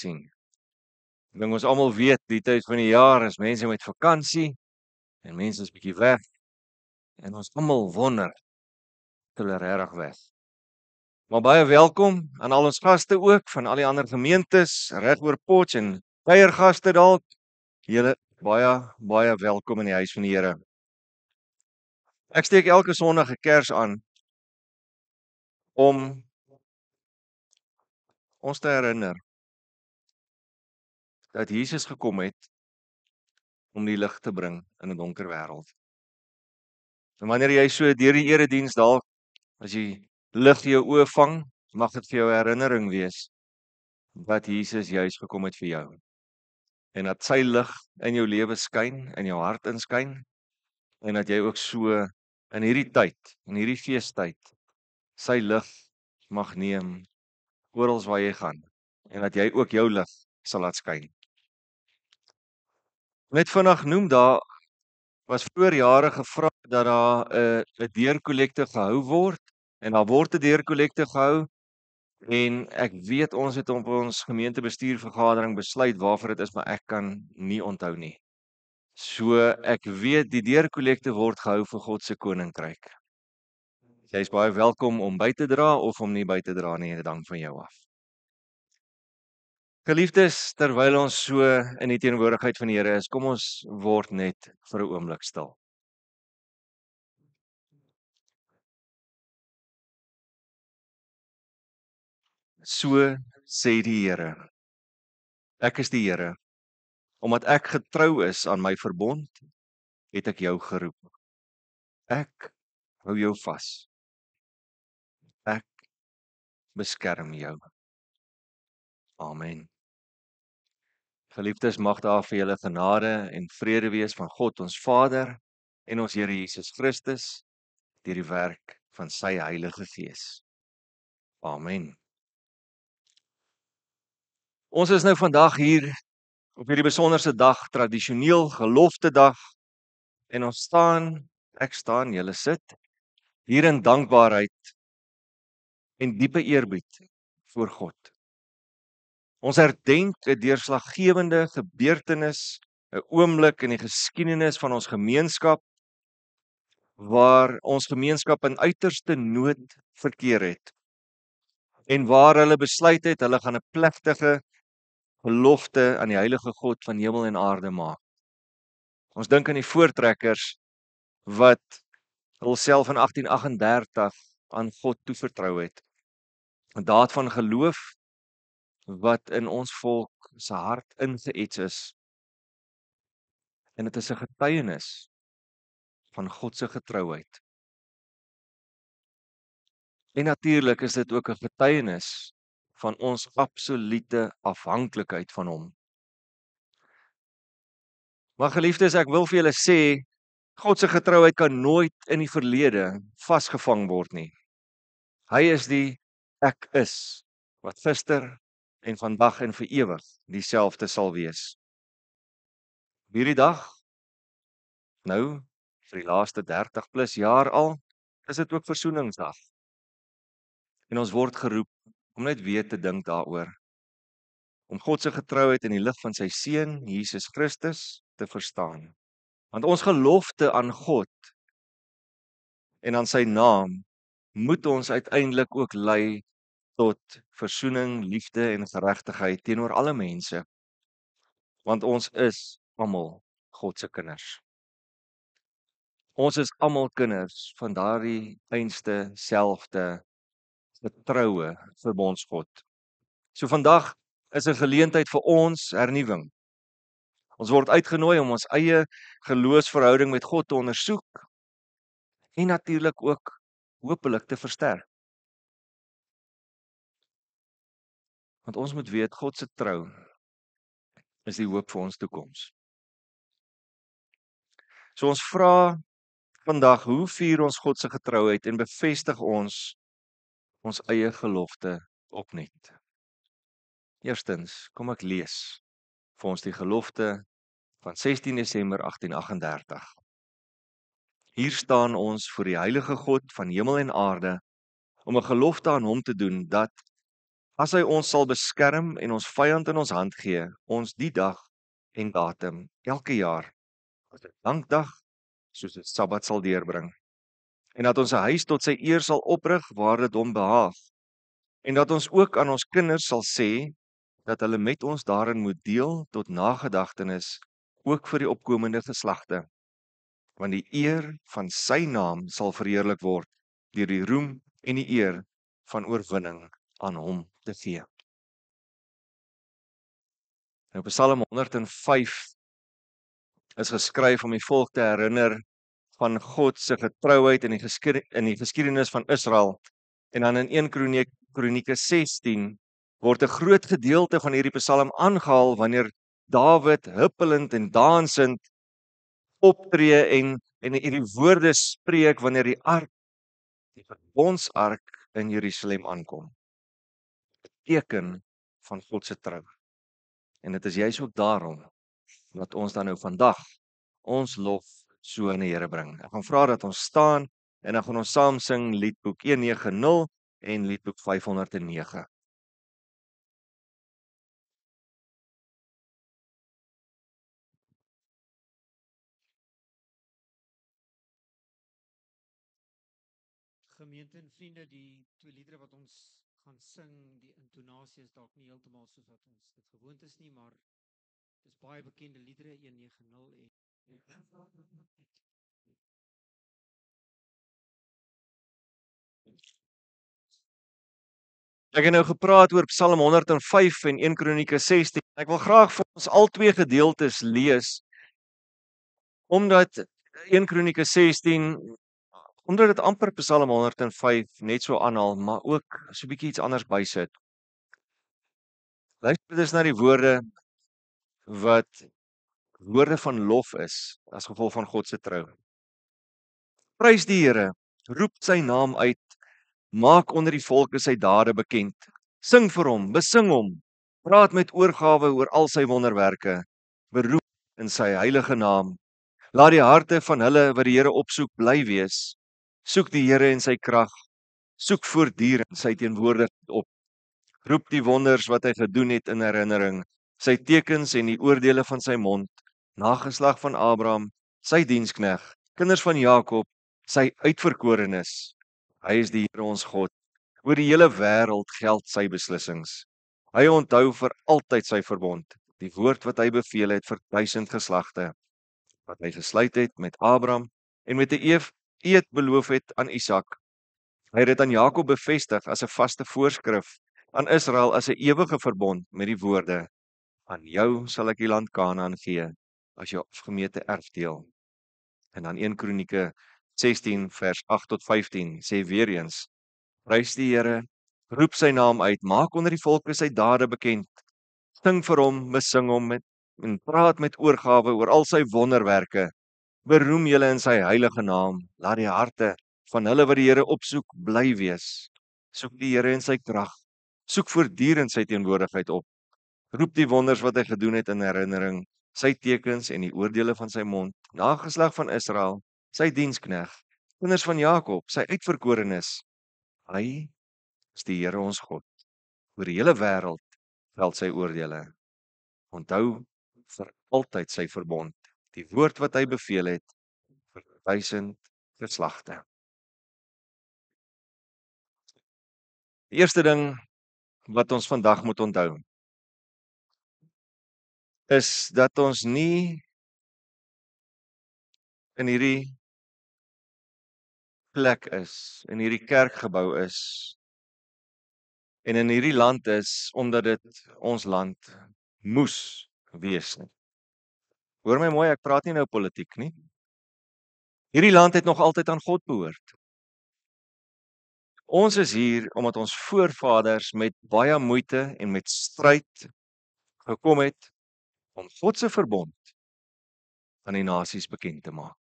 sien. Ek dink ons almal weet, die tyd van die jaar is mense met vakansie en mense is bietjie weg en ons almal wonder of hulle regtig weg. Maar baie welkom aan al ons gaste ook van al die ander gemeentes reg oor Potch en kuiergaste dalk. Julle baie welkom in die huis van die Here. Ek steek elke Sondag 'n kers aan om ons te herinner dat Jesus gekom het om die lig te bring in 'n donker wêreld. En wanneer jy so deur die erediens dalk as jy lig jou oë vang, mag dit vir jou 'n herinnering wees dat Jesus juis gekom het vir jou. En dat sy lig in jou lewe skyn, in jou hart inskyn en dat jy ook so in hierdie tyd, in hierdie feestyd, sy lig mag neem oral waar jy gaan en dat jy ook jou lig sal laat skyn. Net vinnig noem, daar was vroeër jare gevra dat daar 'n deurkollekte gehou word en daar word 'n deurkollekte gehou en ek weet ons het op ons gemeentebestuurvergadering besluit waarvoor dit is, maar ek kan nie onthou nie. So ek weet die deurkollekte word gehou vir God se koninkryk. Jy is baie welkom om by te dra of om nie by te dra nie, dit hang van jou af. Geliefdes, terwyl ons so in die teenwoordigheid van die Here is, kom ons word net vir 'n oomblik stil. So sê die Here, ek is die Here, omdat ek getrou is aan my verbond, het ek jou geroep. Ek hou jou vas. Ek beskerm jou. Amen. Geliefdes, mag daar vir julle genade en vrede wees van God ons Vader en ons Here Jesus Christus deur die werk van sy Heilige Gees. Amen. Ons is nou vandag hier op hierdie besonderse dag, tradisioneel gelofte dag, en ek staan, julle sit, hier in dankbaarheid en diepe eerbied voor God. Ons herdenk 'n deurslaggewende gebeurtenis, 'n oomblik in die geskiedenis van ons gemeenskap, waar ons gemeenskap in uiterste nood verkeer het, en waar hulle besluit het, hulle gaan 'n plegtige belofte aan die heilige God van hemel en aarde maak. Ons dink aan die voortrekkers wat hulself in 1838 aan God toevertrou het. 'n daad van geloof wat in ons volk se hart ingeets is. En dit is 'n getuienis van God se getrouheid. En natuurlik is dit ook 'n getuienis van ons absolute afhanklikheid van hom. Maar geliefdes, ek wil vir julle sê, God se getrouheid kan nooit in die verlede vasgevang word nie. Hy is die ek is, wat gister en vandag en vir ewig dieselfde sal wees. Hierdie dag, nou, vir die laaste 30 plus jaar al, is dit ook versoeningsdag. En ons word geroep om net weer te dink daaroor, om God se getrouheid in die lig van sy seun Jesus Christus te verstaan. Want ons gelofte aan God en aan sy naam moet ons uiteindelik ook lei tot versoening, liefde en geregtigheid teenoor alle mense. Want ons is almal God se kinders. Ons is almal kinders van daardie einste selfde getroue verbondsgod. So vandag is 'n geleentheid vir ons hernuwing. Ons word uitgenooi om ons eie geloofsverhouding met God te ondersoek en natuurlik ook hopelik te versterk. Want ons moet weet God se trou is die hoop vir ons toekoms. So ons vra vandag, hoe vier ons God se getrouheid en bevestig ons eie gelofte opnuut? Eerstens, kom ek lees vir ons die gelofte van 16 Desember 1838. Hier staan ons voor die heilige God van hemel en aarde om 'n gelofte aan hom te doen dat as hy ons sal beskerm en ons vyand in ons hand gee, ons die dag en datum elke jaar as 'n dankdag soos 'n Sabbat sal deurbring, en dat ons 'n huis tot sy eer sal oprig waar dit hom behaag, en dat ons ook aan ons kinders sal sê dat hulle met ons daarin moet deel tot nagedagtenis ook vir die opkomende geslagte, want die eer van sy naam sal verheerlik word deur die roem en die eer van oorwinning aan hom te gee. Nou Psalm 105 is geskryf om die volk te herinner van God se getrouheid in die geskiedenis van Israel. En dan in 1 Kronieke 16 word 'n groot gedeelte van hierdie Psalm aangehaal wanneer Dawid huppelend en dansend optree en hierdie woorde spreek wanneer die verbondsark in Jerusalem aankom. 'n Teken van God se trou. En dit is juis ook daarom dat ons dan nou vandag ons lof so aan die Here bring. Ek gaan vra dat ons staan en dan gaan ons saam sing Liedboek 190 en Liedboek 509. Gemeente en vriende, die twee liedere wat ons gaan sing, die intonasie is dalk nie heeltemal soos wat ons dit gewoond is nie, maar dis baie bekende liedere 190 Ek het nou gepraat oor Psalm 105 en 1 Kronieke 16. Ek wil graag vir ons al twee gedeeltes lees omdat 1 Kronieke 16 omdat dit amper Psalm 105 net so aanhaal, maar ook so 'n bietjie iets anders bysit. Luister dis na die woorde wat woorde van lof is as gevolg van God se trou. Prys die Here, roep sy naam uit, maak onder die volke sy dade bekend. Sing vir hom, besing hom, praat met oorgawe oor al sy wonderwerke, beroep in sy heilige naam. Laat die harte van hulle wat die Here opsoek bly wees. Soek die Here in sy krag, soek voortdurend sy teenwoordigheid op. Roep die wonders wat hy gedoen het in herinnering, sy tekens en die oordeele van sy mond, nageslag van Abraham, sy dienskneg, kinders van Jakob, sy uitverkorenes. Hy is die Here ons God. Oor die hele wêreld geld sy beslissings. Hy onthou vir altyd sy verbond, die woord wat hy beveel het vir 1000 geslagte, wat hy gesluit het met Abraham en met 'n eed beloof het aan Isak. Hy het dit aan Jakob bevestig as 'n vaste voorskrif, aan Israel as 'n ewige verbond met die woorde: aan jou sal ek die land Kanaan gee as jou afgemete erfdeel. En dan 1 Kronieke 16 vers 8 tot 15 sê weer eens: prys die Here, roep sy naam uit, maak onder die volke sy dade bekend. Sing vir hom, besing hom en praat met oorgawe oor al sy wonderwerke. Beroem julle in sy heilige naam. Laat die harte van hulle wat die Here opsoek bly wees. Soek die Here in sy krag. Soek voortdurend sy teenwoordigheid op. Roep die wonders wat hy gedoen het in herinnering, sy tekens en die oordeele van sy mond, nageslag van Israel, sy dienskneg, kinders van Jakob, sy uitverkorenes. Hy is die Here ons God. Oor die hele wêreld geld sy oordeele. Onthou vir altyd sy verbond, die woord wat hy beveel het vir 1000 geslagte. Die eerste ding wat ons vandag moet onthou is dat ons nie in hierdie plek is, in hierdie kerkgebou is en in hierdie land is omdat dit ons land moes wees nie. Hoor my mooi, ek praat nie nou politiek nie. Hierdie land het nog altyd aan God behoort. Ons is hier omdat ons voorvaders met baie moeite en met stryd gekom het om God se verbond aan die nasies bekend te maak.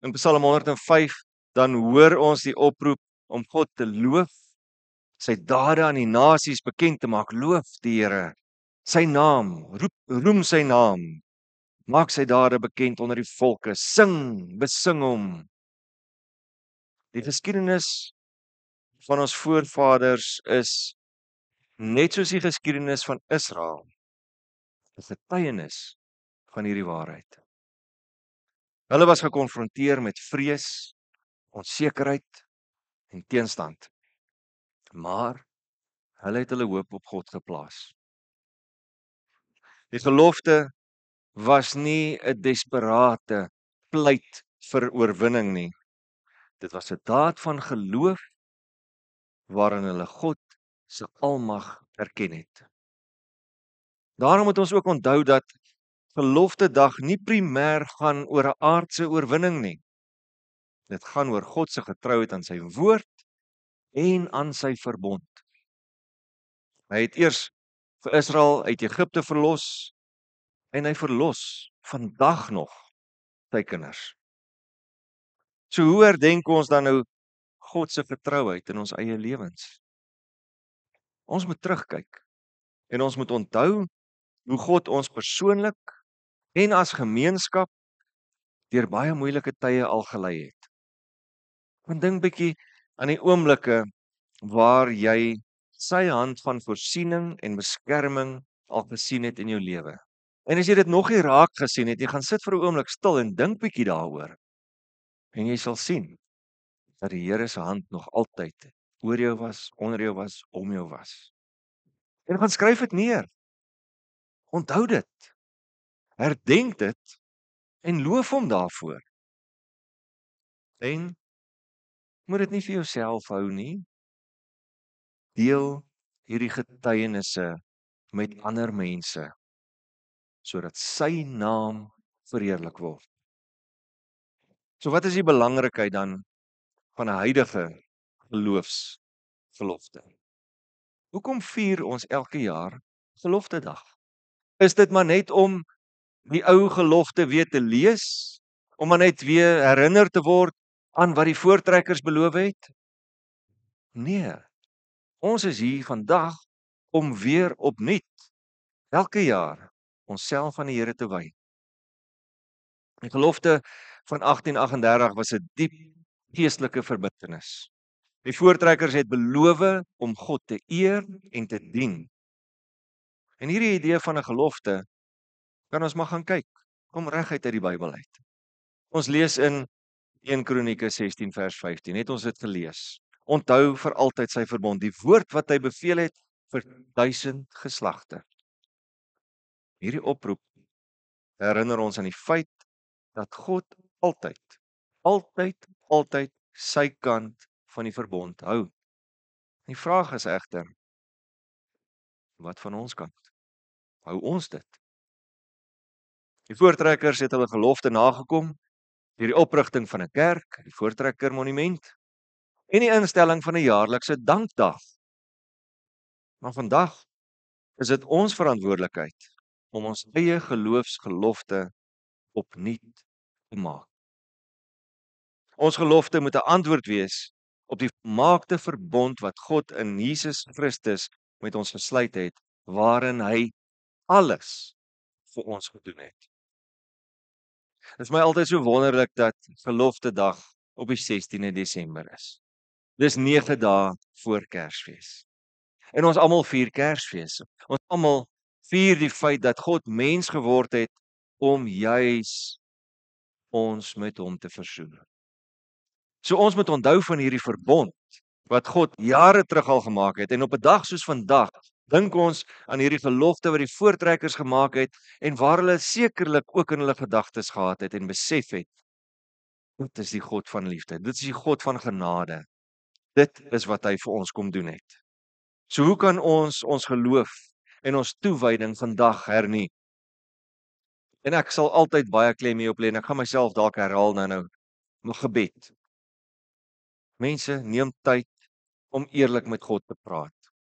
In Psalm 105 dan hoor ons die oproep om God te loof, sy dade aan die nasies bekend te maak. Loof die Here, sy naam, roem sy naam, maak sy dade bekend onder die volke, sing, besing hom. Die geskiedenis van ons voorvaders is net soos die geskiedenis van Israel, 'n getuienis van hierdie waarheid. Hulle was gekonfronteer met vrees, onsekerheid en teenstand, maar hulle het hulle hoop op God geplaas. Die gelofte was nie 'n desperate pleit vir oorwinning nie. Dit was 'n daad van geloof waarin hulle God se almag erken het. Daarom moet ons ook onthou dat Geloftedag nie primêr gaan oor 'n aardse oorwinning nie. Dit gaan oor God se getrouheid aan sy woord en aan sy verbond. Hy het eers vir Israel uit Egipte verlos en hy verlos vandag nog sy kinders. So hoe herdenk ons dan nou God se getrouheid in ons eie lewens? Ons moet terugkyk en ons moet onthou hoe God ons persoonlik en as gemeenskap deur baie moeilike tye al gelei het. Want dink bietjie aan die oomblikke waar jy sy hand van voorsiening en beskerming al gesien het in jou lewe. En as jy dit nog nie raak gesien het, jy gaan sit vir 'n oomblik stil en dink bietjie daaroor. En jy sal sien dat die Here se hand nog altyd oor jou was, onder jou was, om jou was. En gaan skryf dit neer. Onthou dit. Herdenk dit en loof hom daarvoor. En moet dit nie vir jouself hou nie. Deel hierdie getuienisse met ander mense sodat sy naam verheerlik word. So wat is die belangrikheid dan van 'n huidige geloofsgelofte? Hoekom vier ons elke jaar Geloftedag? Is dit maar net om die ou gelofte weer te lees, om maar net weer herinner te word aan wat die voortrekkers beloof het? Nee. Ons is hier vandag om weer opnuut elke jaar onsself aan die Here te wy. Die gelofte van 1838 was 'n diep geestelike verbintenis. Die voortrekkers het beloof om God te eer en te dien. En hierdie idee van 'n gelofte kan ons maar gaan kyk, kom reguit uit die Bybel uit. Ons lees in 1 Kronieke 16 vers 15, het ons dit gelees. Onthou vir altyd sy verbond, die woord wat hy beveel het vir 1000 geslagte. Hierdie oproep herinner ons aan die feit dat God altyd sy kant van die verbond hou. Die vraag is egter, wat van ons kant? Hou ons dit? Die voortrekkers het hulle gelofte nagekom deur die oprigting van 'n kerk, die Voortrekkermonument, en die instelling van 'n jaarlikse dankdag. Maar vandag is dit ons verantwoordelikheid om ons eie geloofsgelofte opnuut te maak. Ons gelofte moet 'n antwoord wees op die volmaakte verbond wat God in Jesus Christus met ons gesluit het, waarin hy alles vir ons gedoen het. Dit is my altyd so wonderlik dat Geloftedag op die 16de Desember is. Dis 9 dae voor Kersfees. En ons almal vier Kersfees. Ons almal vier die feit dat God mens geword het om juis ons met hom te versoen. So ons moet onthou van hierdie verbond wat God jare terug al gemaak het, en op 'n dag soos vandag dink ons aan hierdie gelofte wat die voortrekkers gemaak het en waar hulle sekerlik ook in hulle gedagtes gehad het en besef het, dit is die God van liefde, dit is die God van genade. Dit is wat hy vir ons kom doen het. So hoe kan ons geloof en ons toewyding vandag hernie? En ek sal altyd baie klem hierop lê en ek gaan myself dalk herhaal nou, my gebed. Mense, neem tyd om eerlik met God te praat.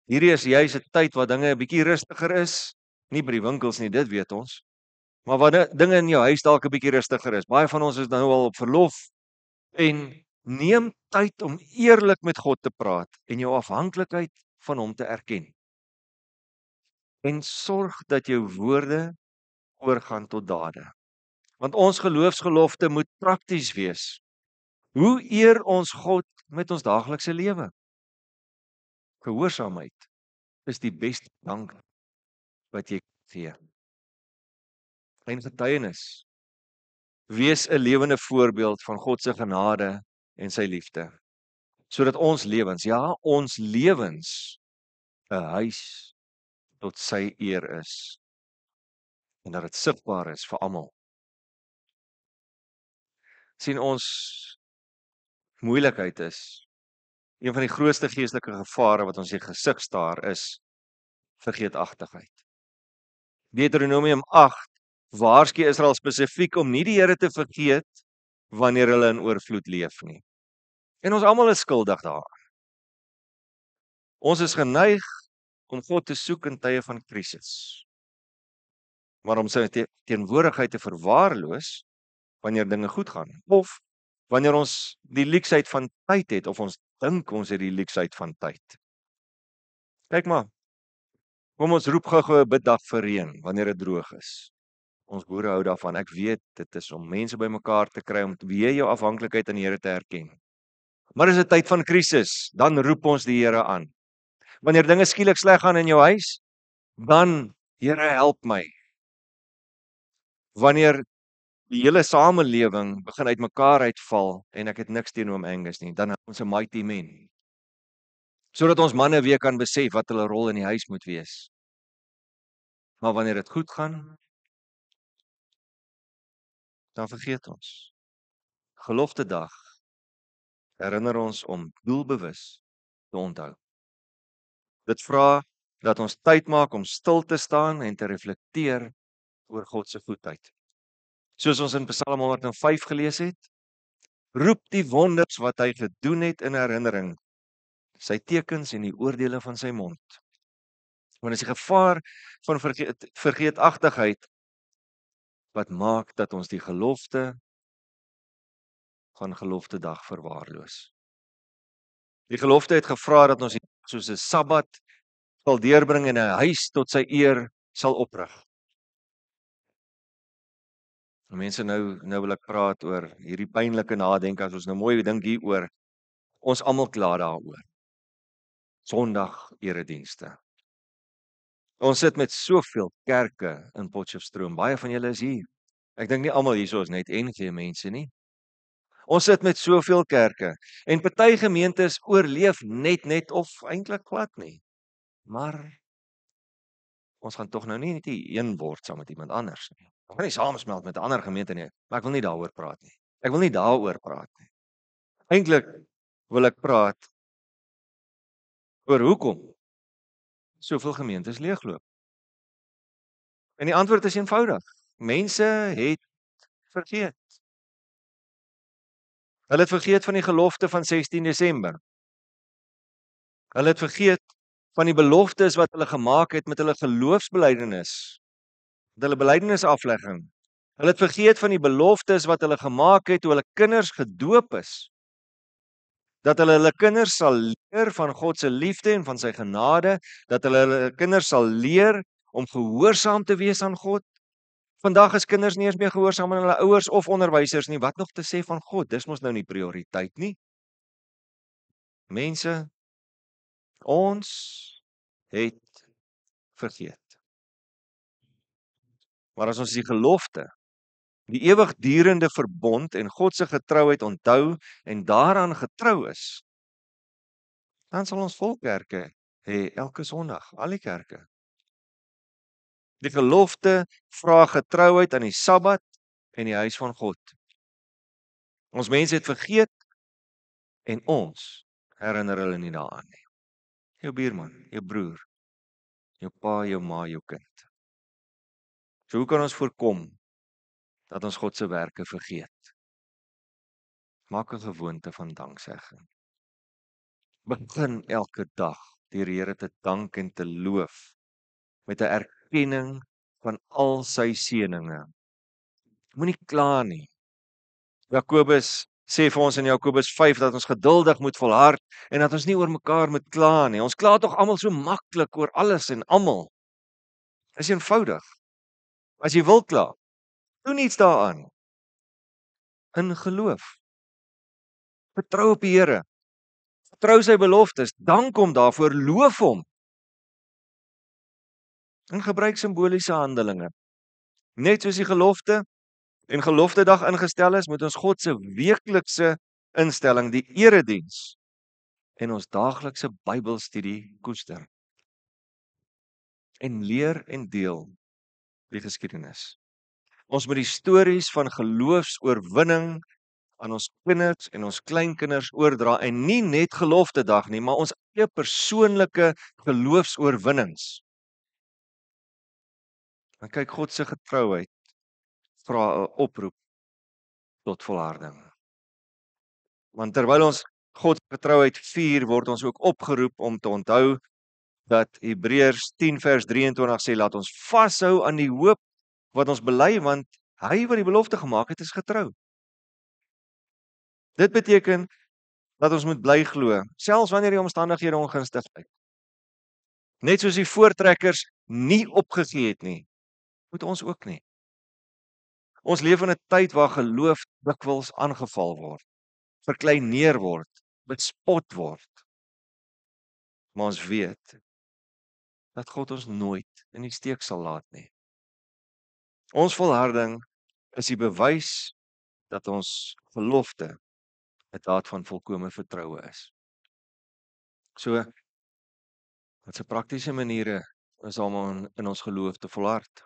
Hierdie is juis 'n tyd waar dinge 'n bietjie rustiger is, nie by die winkels nie, dit weet ons. Maar waar dinge in jou huis dalk 'n bietjie rustiger is. Baie van ons is nou al op verlof en neem tyd om eerlik met God te praat en jou afhanklikheid van hom te erken. En sorg dat jou woorde oorgaan tot dade. Want ons geloofsgelofte moet prakties wees. Hoe eer ons God met ons daaglikse lewe? Gehoorsaamheid is die beste dank wat jy kan gee. En getuienis. Wees 'n lewende voorbeeld van God se genade en sy liefde. Sodat ons lewens, ja, ons lewens 'n huis tot sy eer is. En dat dit sigbaar is vir almal. Sien ons moeilikheid is, een van die grootste geestelike gevare wat ons in die gesig staar is vergeetachtigheid. Deuteronomium 8 waarsku Israel spesifiek om nie die Here te vergeet wanneer hulle in oorvloed leef nie. En ons almal is skuldig daaraan. Ons is geneig om God te soek in tye van krisis. Maar om sy teenwoordigheid te verwaarloos wanneer dinge goed gaan, of wanneer ons die leksheid van tyd het, of ons dink ons het die leksheid van tyd. Kyk maar, kom ons roep gou 'n biddag vir reën, wanneer dit droog is. Ons boere hou daarvan, ek weet, dit is om mense bymekaar te kry, om weer jou afhanklikheid aan die Here te erken. Maar is 'n tyd van krisis, dan roep ons die Here aan. Wanneer dinge skielik sleg gaan in jou huis, dan, Here help my. Wanneer die hele samelewing begin uitmekaar uitval en ek het niks teen oom Angus nie, dan ons 'n mighty men. Sodat ons manne weer kan besef wat hulle rol in die huis moet wees. Maar wanneer dit goed gaan, dan vergeet ons. Gelofte dag herinner ons om doelbewus te onthou. Dit vra dat ons tyd maak om stil te staan en te reflekteer oor God se goedheid. Soos ons in Psalm 105 gelees het, roep die wonders wat hy gedoen het in herinnering, sy tekens en die oordeele van sy mond. Want is die gevaar van vergeetachtigheid wat maak dat ons die gelofte van gelofte dag verwaarloos. Die gelofte het gevra dat ons soos 'n Sabbat sal deurbring en 'n huis tot sy eer sal oprig. Mense nou wil ek praat oor hierdie pynlike nadenke, as ons nou mooi dink hieroor, ons almal kla daaroor. Sondag eredienste. Ons sit met soveel kerke in Potchefstroom, baie van julle is hier. Ek dink nie almal hierso is net NG mense nie. Ons sit met soveel kerke, en party gemeentes oorleef net of eintlik glad nie. Maar ons gaan tog nou nie een word saam met iemand anders nie. Ons gaan nie saamsmelt met 'n ander gemeente nie, maar ek wil nie daaroor praat nie. Ek wil nie daaroor praat nie. Eintlik wil ek praat oor hoekom soveel gemeentes leegloop. En die antwoord is eenvoudig. Mense het vergeet. Hulle het vergeet van die gelofte van 16 Desember. Hulle het vergeet van die beloftes wat hulle gemaak het met hulle geloofsbelijdenis, met hulle belydenisaflegging. Hulle het vergeet van die beloftes wat hulle gemaak het toe hulle kinders gedoop is. Dat hulle kinders sal leer van God se liefde en van sy genade, dat hulle kinders sal leer om gehoorsaam te wees aan God. Vandag is kinders nie eens meer gehoorsaam aan hulle ouers of onderwysers nie, wat nog te sê van God, dis mos nou nie prioriteit nie. Mense, ons het vergeet. Maar as ons die gelofte, die ewigdurende verbond en God se getrouheid onthou en daaraan getrou is, dan sal ons vol kerke hê elke Sondag, al die kerke. Die gelofte vra getrouheid aan die Sabbat en die huis van God. Ons mense het vergeet en ons herinner hulle nie daaraan nie. Jou buurman, jou broer, jou pa, jou ma, jou kind. So hoe kan ons voorkom dat ons God se werke vergeet? Maak 'n gewoonte van danksegging. Begin elke dag die Here te dank en te loof met 'n erkenning van al sy seëninge. Moenie kla nie. Jakobus sê vir ons in Jakobus 5 dat ons geduldig moet volhard en dat ons nie oor mekaar moet kla nie. Ons kla tog almal so maklik oor alles en almal. Dis eenvoudig. As jy wil kla, doen iets daaraan. In geloof. Vertrou op die Here. Vertrou sy beloftes, dank hom daarvoor, loof hom. en gebruik simboliese handelinge. Net soos die gelofte en geloftedag ingestel is, moet ons God se weeklikse instelling, die erediens, en ons daaglikse Bybelstudie koester en leer en deel die geskiedenis. Ons moet die stories van geloofsoorwinning aan ons kinders en ons kleinkinders oordra en nie net geloftedag nie, maar ons eie persoonlike geloofsoorwinnings. En kyk, God se getrouheid vra 'n oproep tot volharding. Want terwyl ons God se getrouheid vier, word ons ook opgeroep om te onthou dat Hebreërs 10 vers 23 sê, laat ons vashou aan die hoop wat ons bely, want hy wat die belofte gemaak het, is getrou. Dit beteken dat ons moet bly glo, selfs wanneer die omstandighede ongunstig lyk. Net soos die voortrekkers nie opgegee het nie, moet ons ook nie. Ons leef in 'n tyd waar geloof dikwels aangeval word, verkleineer word, bespot word. Maar ons weet dat God ons nooit in die steek sal laat nie. Ons volharding is die bewys dat ons gelofte 'n daad van volkomme vertroue is. So, wat se praktiese maniere is om in ons geloof te volhard?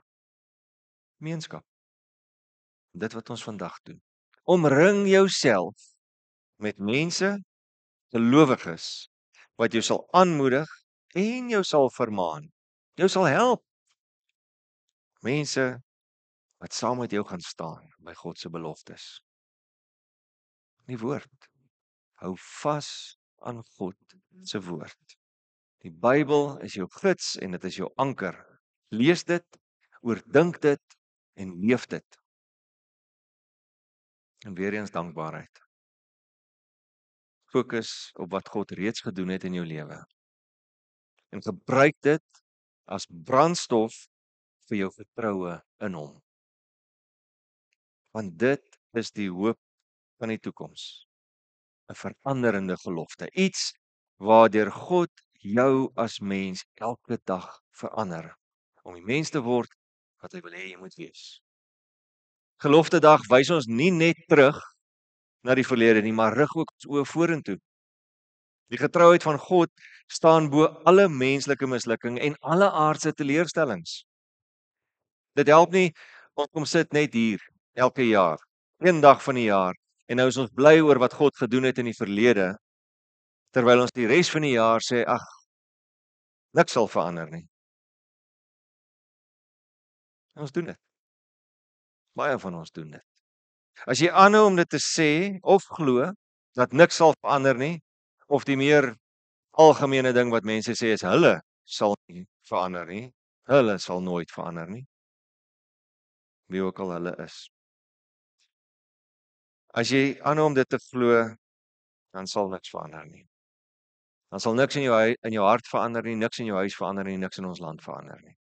Gemeenskap. Dit wat ons vandag doen. Omring jouself met mense, gelowiges, wat jou sal aanmoedig en jou sal vermaan. Jou sal help. Mense wat saam met jou gaan staan by God se beloftes. Die woord. Hou vas aan God se woord. Die Bybel is jou gids en dit is jou anker. Lees dit, oordink dit en leef dit. En weer eens dankbaarheid. Fokus op wat God reeds gedoen het in jou lewe. En gebruik dit as brandstof vir jou vertroue in hom. Want dit is die hoop van die toekoms. 'n Veranderende gelofte. Iets waardeur God jou as mens elke dag verander. Om die mens te word wat hy wil hê jy moet wees. Geloftedag wys ons nie net terug na die verlede nie, maar rig ook ons oë vorentoe. Die getrouheid van God staan bo alle menslike mislukking en alle aardse teleurstellings. Dit help nie ons kom sit net hier elke jaar, een dag van die jaar, en nou is ons bly oor wat God gedoen het in die verlede, terwyl ons die res van die jaar sê, ag, niks sal verander nie. Ons doen dit. Baie van ons doen dit. As jy aanhou om dit te sê of glo dat niks sal verander nie, of die meer algemene ding wat mense sê is hulle sal nie verander nie, hulle sal nooit verander nie, wie ook al hulle is. As jy aanhou om dit te glo, dan sal niks verander nie. Dan sal niks in jou hart verander nie, niks in jou huis verander nie, niks in ons land verander nie.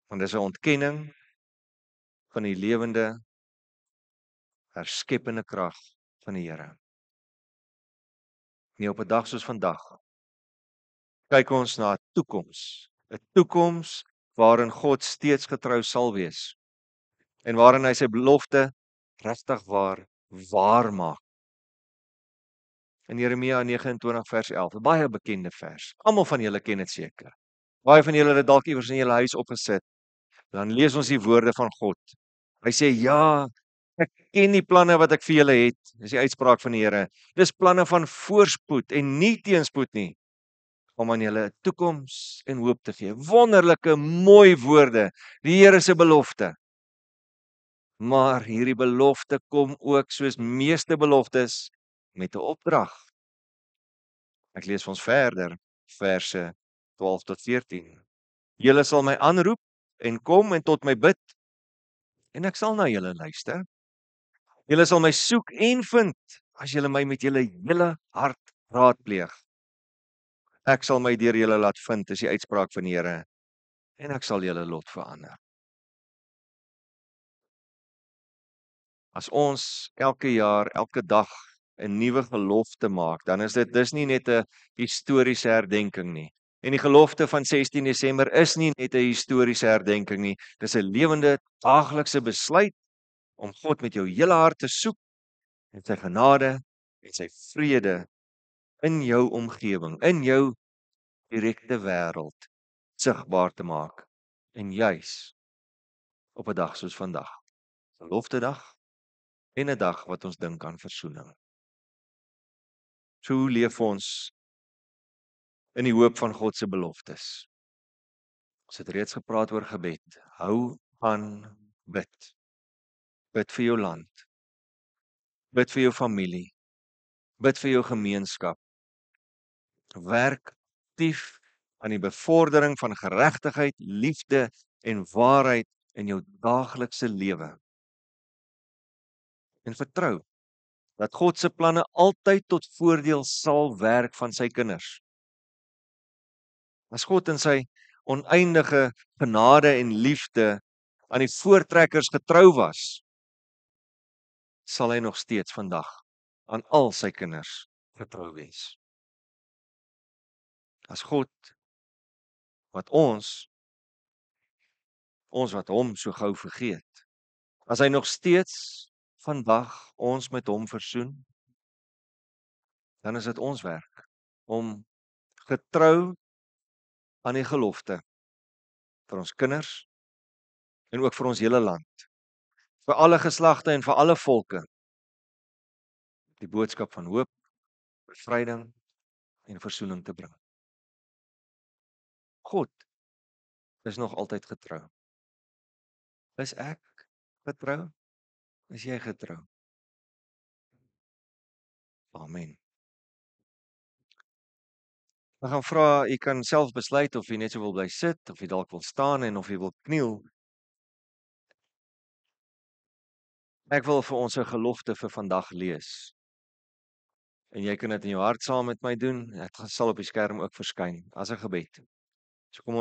Want dis 'n ontkenning van die lewende, herskeppende krag van die Here. Nie op 'n dag soos vandag kyk ons na 'n toekoms waarin God steeds getrou sal wees en waarin hy sy belofte regtig waar maak. In Jeremia 29 vers 11, 'n baie bekende vers. Almal van julle ken dit seker. Baie van julle het dit dalk iewers in julle huis opgesit. Dan lees ons die woorde van God. Hy sê, ja, ek ken die planne wat ek vir julle het. Dis die uitspraak van die Here. Dis planne van voorspoed en nie teenspoed nie, om aan julle 'n toekoms en hoop te gee. Wonderlike, mooi woorde. Die Here se belofte. Maar hierdie belofte kom ook soos meeste beloftes met 'n opdrag. Ek lees vir ons verder, verse 12 tot 14. Julle sal my aanroep en kom en tot my bid, en ek sal na julle luister. Julle sal my soek en vind, as julle my met julle hele hart raadpleeg. Ek sal my deur julle laat vind, is die uitspraak van die Here, en ek sal julle lot verander. As ons elke jaar, elke dag 'n nuwe gelofte maak, dan is dis nie net 'n historiese herdenking nie. En die gelofte van 16 Desember is nie net 'n historiese herdenking nie, dis 'n lewende daaglikse besluit om God met jou hele hart te soek en sy genade en sy vrede in jou omgewing, in jou direkte wêreld sigbaar te maak. En juis op 'n dag soos vandag, Geloftedag en 'n dag wat ons dink aan versoening. So hoe leef ons in die hoop van God se beloftes? Ons het reeds gepraat oor gebed. Hou aan bid. Bid vir jou land. Bid vir jou familie. Bid vir jou gemeenskap. Werk aktief aan die bevordering van geregtigheid, liefde en waarheid in jou daaglikse lewe. En vertrou dat God se planne altyd tot voordeel sal werk van sy kinders. As God in sy oneindige genade en liefde aan die voortrekkers getrou was, sal hy nog steeds vandag aan al sy kinders getrou wees. As God wat ons wat hom so gou vergeet, as hy nog steeds vandag ons met hom versoen, dan is dit ons werk om getrou aan die gelofte vir ons kinders en ook vir ons hele land, vir alle geslagte en vir alle volke, die boodskap van hoop, bevryding en versoening te bring. God is nog altyd getrou. Is ek getrou? Is jy getrou? Amen. Ek gaan vra, jy kan self besluit of jy net so wil bly sit, of jy dalk wil staan en of jy wil kniel. Ek wil vir ons 'n gelofte vir vandag lees. En jy kan dit in jou hart saam met my doen. Dit sal op die skerm ook verskyn as 'n gebed. So kom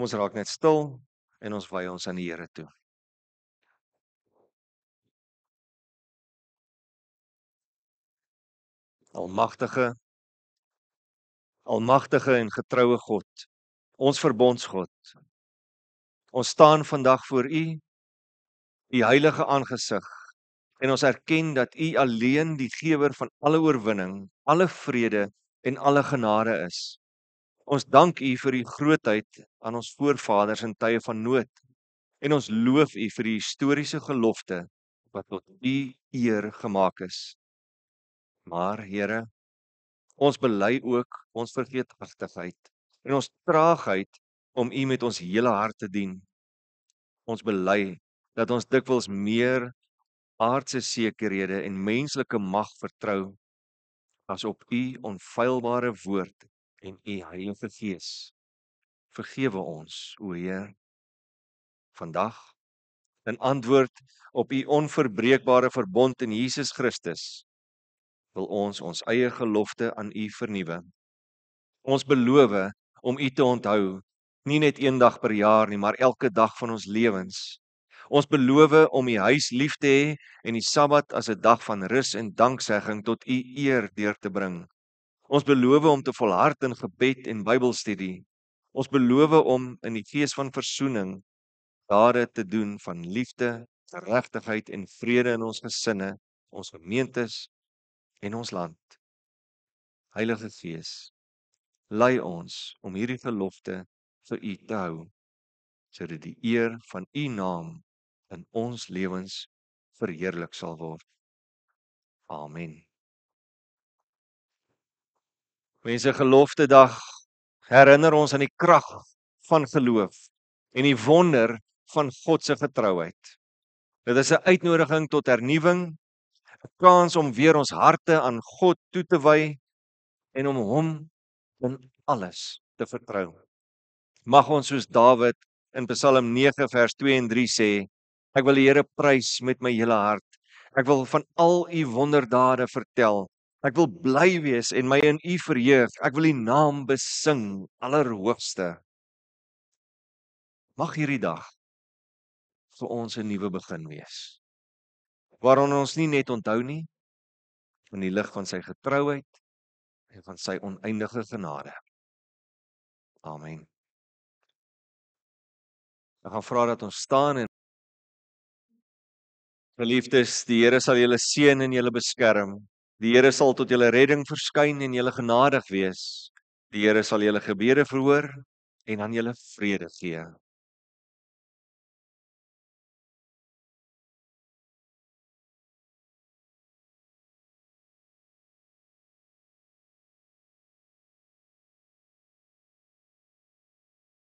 ons raak net stil en ons wy ons aan die Here toe. Almagtige en getroue God, ons verbondsgod. Ons staan vandag voor U, U heilige aangesig, en ons erken dat U alleen die gewer van alle oorwinning, alle vrede en alle genade is. Ons dank U vir U grootheid aan ons voorvaders in tye van nood, en ons loof U vir die historiese gelofte wat tot U eer gemaak is. Maar Here, ons bely ook ons vergeetachtigheid en ons traagheid om U met ons hele hart te dien. Ons bely dat ons dikwels meer aardse sekerhede en menslike mag vertrou as op U onfeilbare woord en U Heilige Gees. Vergewe ons, o Heer, vandag in antwoord op U onverbreekbare verbond in Jesus Christus, wil ons eie gelofte aan U vernuwe. Ons beloof om U te onthou, nie net een dag per jaar nie, maar elke dag van ons lewens. Ons beloof om U huis lief te hê en die Sabbat as 'n dag van rus en danksegging tot U eer deur te bring. Ons beloof om te volhard in gebed en Bybelstudie. Ons beloof om in die gees van versoening dade te doen van liefde, geregtigheid en vrede in ons gesinne, ons gemeentes en ons land. Heilige Gees, lei ons om hierdie gelofte vir U te hou, sodat die eer van U naam in ons lewens verheerlik sal word. Amen. Mense, Geloftedag herinner ons aan die krag van geloof en die wonder van God se getrouheid. Dit is 'n uitnodiging tot hernuwing, 'n kans om weer ons harte aan God toe te wy en om hom in alles te vertrou. Mag ons soos Dawid in Psalm 9 vers 2 en 3 sê, ek wil die Here prys met my hele hart. Ek wil van al U wonderdade vertel. Ek wil bly wees en my in U verheug. Ek wil U naam besing, Allerhoogste. Mag hierdie dag vir ons 'n nuwe begin wees, waarin ons nie net onthou nie van die lig van sy getrouheid en van sy oneindige genade, Amen. Ek gaan vra dat ons staan en geliefdes, die Here sal julle seën en julle beskerm. Die Here sal tot julle redding verskyn en julle genadig wees. Die Here sal julle gebede verhoor en aan julle vrede gee.